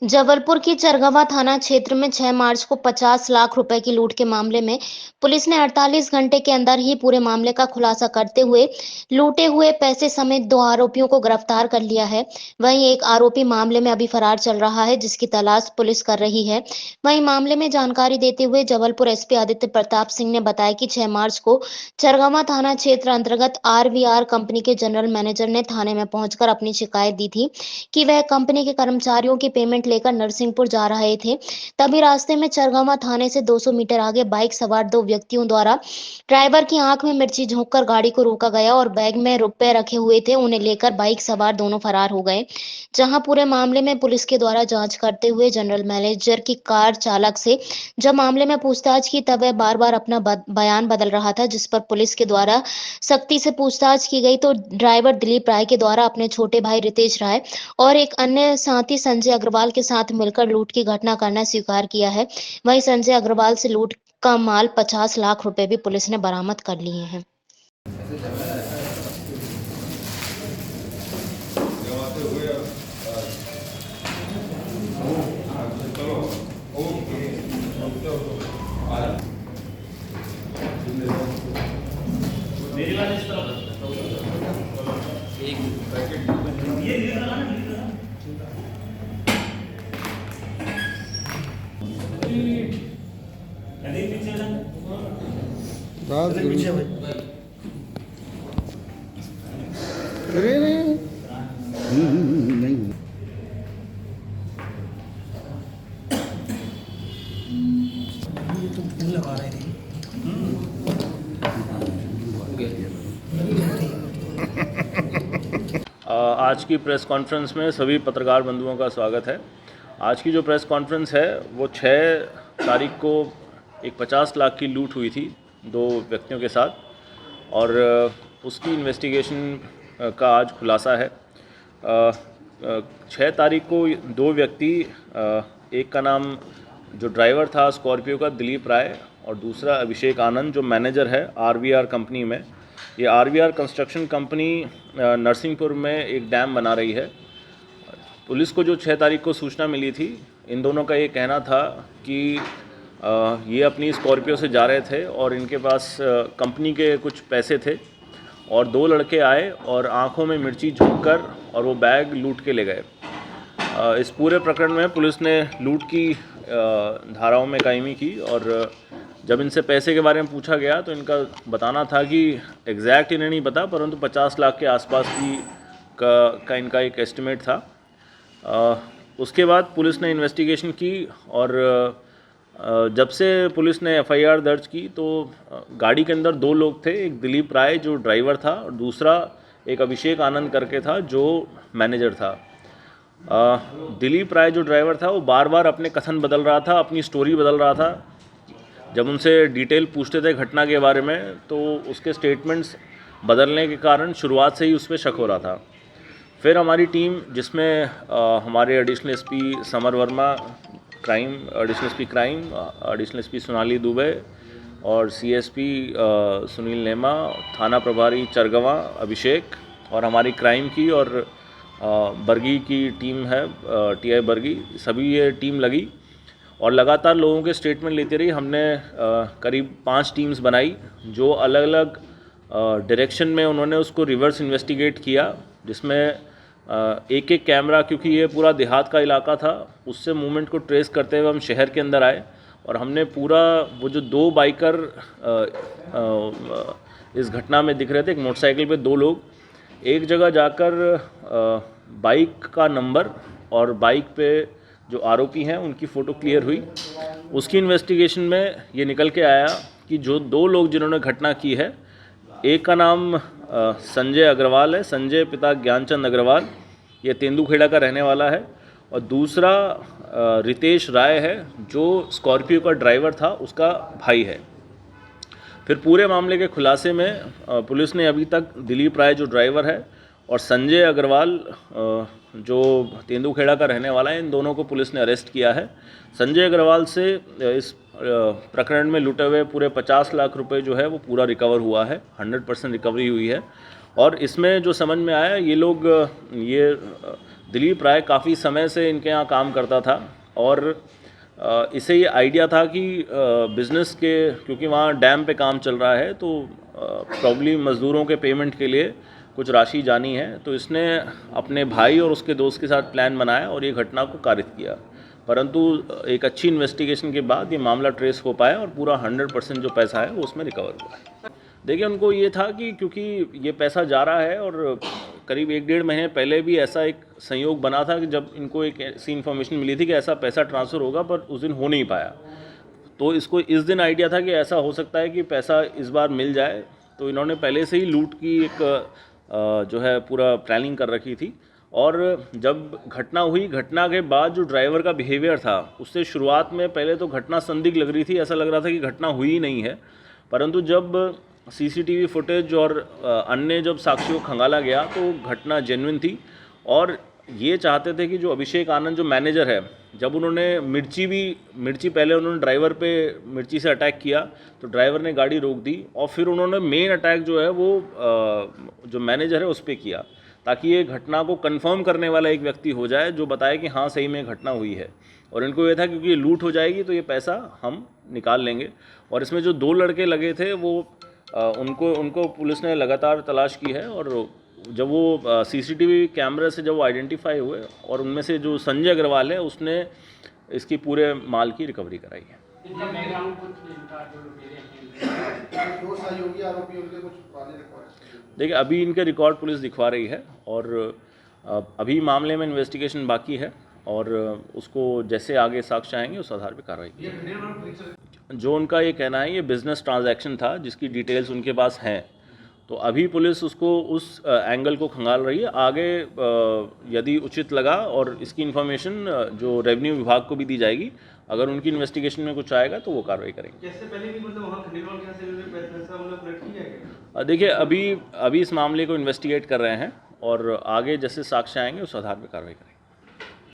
जबलपुर की चरगवा थाना क्षेत्र में 6 मार्च को 50 लाख रुपए की लूट के मामले में पुलिस ने 48 घंटे के अंदर ही पूरे मामले का खुलासा करते हुए लूटे हुए पैसे समेत 2 आरोपियों को गिरफ्तार कर लिया है। वहीं एक आरोपी मामले में अभी फरार चल रहा है, जिसकी तलाश पुलिस कर रही है। वहीं मामले में जानकारी देते हुए जबलपुर एसपी आदित्य प्रताप सिंह ने बताया कि 6 मार्च को चरगवा थाना क्षेत्र अंतर्गत आरवीआर कंपनी के जनरल मैनेजर ने थाने में पहुंचकर अपनी शिकायत दी थी कि वह कंपनी के कर्मचारियों की पेमेंट लेकर नरसिंहपुर जा रहे थे। तभी रास्ते में चरगवा थाने से 200 मीटर आगे बाइक सवार 2 व्यक्तियों द्वारा ड्राइवर की आंख में मिर्ची झोंककर गाड़ी को रोका गया और बैग में रुपए रखे हुए थे, उन्हें लेकर बाइक सवार दोनों फरार हो गए। जहां पूरे मामले में पुलिस के द्वारा जांच करते हुए जनरल मैनेजर की कार चालक से जब मामले में पूछताछ की, तब वह बार-बार अपना बयान बदल रहा था, जिस पर पुलिस के द्वारा सख्ती से पूछताछ की गई तो ड्राइवर दिलीप राय के द्वारा अपने छोटे भाई रितेश राय और एक अन्य साथी संजय अग्रवाल के साथ मिलकर लूट की घटना करना स्वीकार किया है। वहीं संजय अग्रवाल से लूट का माल 50 लाख रुपए भी पुलिस ने बरामद कर लिए हैं। मेरी वाली इस तरफ एक पैकेट ये पीछे भाई नहीं लगा रहे थे आज की प्रेस कॉन्फ्रेंस में सभी पत्रकार बंधुओं का स्वागत है। आज की जो प्रेस कॉन्फ्रेंस है वो 6 तारीख को एक 50 लाख की लूट हुई थी 2 व्यक्तियों के साथ और उसकी इन्वेस्टिगेशन का आज खुलासा है। 6 तारीख को 2 व्यक्ति, एक का नाम जो ड्राइवर था स्कॉर्पियो का दिलीप राय और दूसरा अभिषेक आनंद जो मैनेजर है आरवीआर कंपनी में। ये आरवीआर कंस्ट्रक्शन कंपनी नरसिंहपुर में एक डैम बना रही है। पुलिस को जो 6 तारीख को सूचना मिली थी, इन दोनों का ये कहना था कि ये अपनी स्कॉर्पियो से जा रहे थे और इनके पास कंपनी के कुछ पैसे थे और 2 लड़के आए और आंखों में मिर्ची झोंककर और वो बैग लूट के ले गए। इस पूरे प्रकरण में पुलिस ने लूट की धाराओं में कायमी की और जब इनसे पैसे के बारे में पूछा गया तो इनका बताना था कि एग्जैक्ट इन्हें नहीं पता, परंतु 50 लाख के आसपास की का इनका एक एस्टिमेट था। उसके बाद पुलिस ने इन्वेस्टिगेशन की और जब से पुलिस ने एफआईआर दर्ज की तो गाड़ी के अंदर 2 लोग थे, एक दिलीप राय जो ड्राइवर था और दूसरा एक अभिषेक आनंद करके था जो मैनेजर था। दिलीप राय जो ड्राइवर था वो बार बार अपने कथन बदल रहा था, अपनी स्टोरी बदल रहा था। जब उनसे डिटेल पूछते थे घटना के बारे में तो उसके स्टेटमेंट्स बदलने के कारण शुरुआत से ही उस पर शक हो रहा था। फिर हमारी टीम जिसमें हमारे additional SP summer Verma crime, additional SP crime, additional SP Sonali Dubey और सीएसपी सुनील नेमा, थाना प्रभारी चरगवा अभिषेक और हमारी क्राइम की और बर्गी की टीम है, टीआई बर्गी, सभी ये टीम लगी और लगातार लोगों के स्टेटमेंट लेती रही। हमने करीब 5 टीम्स बनाई जो अलग अलग डायरेक्शन में उन्होंने उसको रिवर्स इन्वेस्टिगेट किया, जिसमें एक एक कैमरा, क्योंकि ये पूरा देहात का इलाका था, उससे मूवमेंट को ट्रेस करते हुए हम शहर के अंदर आए और हमने पूरा वो जो 2 बाइकर इस घटना में दिख रहे थे, एक मोटरसाइकिल पे 2 लोग, एक जगह जाकर बाइक का नंबर और बाइक पे जो आरोपी हैं उनकी फ़ोटो क्लियर हुई। उसकी इन्वेस्टिगेशन में ये निकल के आया कि जो 2 लोग जिन्होंने घटना की है, एक का नाम संजय अग्रवाल है, संजय पिता ज्ञानचंद अग्रवाल, ये तेंदुखेड़ा का रहने वाला है, और दूसरा रितेश राय है जो स्कॉर्पियो का ड्राइवर था, उसका भाई है। फिर पूरे मामले के खुलासे में पुलिस ने अभी तक दिलीप राय जो ड्राइवर है और संजय अग्रवाल जो तेंदुखेड़ा का रहने वाला है, इन दोनों को पुलिस ने अरेस्ट किया है। संजय अग्रवाल से इस प्रकरण में लूटे हुए पूरे 50 लाख रुपए जो है वो पूरा रिकवर हुआ है, 100% रिकवरी हुई है। और इसमें जो समझ में आया, ये लोग ये दिलीप राय काफ़ी समय से इनके यहाँ काम करता था और इसे ये आइडिया था कि बिज़नेस के, क्योंकि वहाँ डैम पे काम चल रहा है तो प्रॉब्ली मज़दूरों के पेमेंट के लिए कुछ राशि जानी है, तो इसने अपने भाई और उसके दोस्त के साथ प्लान बनाया और ये घटना को कारित किया। परंतु एक अच्छी इन्वेस्टिगेशन के बाद ये मामला ट्रेस हो पाया और पूरा 100% जो पैसा है वो उसमें रिकवर हुआ है। देखिए, उनको ये था कि क्योंकि ये पैसा जा रहा है और करीब 1-1.5 महीने पहले भी ऐसा एक संयोग बना था कि जब इनको एक ऐसी इन्फॉर्मेशन मिली थी कि ऐसा पैसा ट्रांसफ़र होगा, पर उस दिन हो नहीं पाया। तो इसको इस दिन आइडिया था कि ऐसा हो सकता है कि पैसा इस बार मिल जाए, तो इन्होंने पहले से ही लूट की एक जो है पूरा प्लानिंग कर रखी थी। और जब घटना हुई, घटना के बाद जो ड्राइवर का बिहेवियर था उससे शुरुआत में पहले तो घटना संदिग्ध लग रही थी, ऐसा लग रहा था कि घटना हुई ही नहीं है। परंतु जब सीसीटीवी फुटेज और अन्य जब साक्ष्यों को खंगाला गया तो घटना जेन्युइन थी और ये चाहते थे कि जो अभिषेक आनंद जो मैनेजर है, जब उन्होंने मिर्ची पहले उन्होंने ड्राइवर पे मिर्ची से अटैक किया तो ड्राइवर ने गाड़ी रोक दी और फिर उन्होंने मेन अटैक जो है वो जो मैनेजर है उस पर किया, ताकि ये घटना को कंफर्म करने वाला एक व्यक्ति हो जाए जो बताए कि हाँ सही में घटना हुई है। और इनको ये था क्योंकि ये लूट हो जाएगी तो ये पैसा हम निकाल लेंगे। और इसमें जो 2 लड़के लगे थे वो उनको पुलिस ने लगातार तलाश की है और जब वो सीसीटीवी कैमरे से जब वो आइडेंटिफाई हुए और उनमें से जो संजय अग्रवाल है उसने इसकी पूरे माल की रिकवरी कराई है। देखिए, अभी इनके रिकॉर्ड पुलिस दिखवा रही है और अभी मामले में इन्वेस्टिगेशन बाकी है और उसको जैसे आगे साक्ष्य आएंगे उस आधार पर कार्रवाई की। जो उनका ये कहना है ये बिजनेस ट्रांजैक्शन था जिसकी डिटेल्स उनके पास हैं, तो अभी पुलिस उसको उस एंगल को खंगाल रही है। आगे यदि उचित लगा और इसकी इन्फॉर्मेशन जो रेवेन्यू विभाग को भी दी जाएगी, अगर उनकी इन्वेस्टिगेशन में कुछ आएगा तो वो कार्रवाई करेंगे। इससे पहले भी मतलब वहाँ खंडेलवाल के यहाँ से पैसा मतलब कलेक्ट किया गया? देखिए, अभी इस मामले को इन्वेस्टिगेट कर रहे हैं और आगे जैसे साक्ष्य आएंगे उस आधार पर कार्रवाई करेंगे।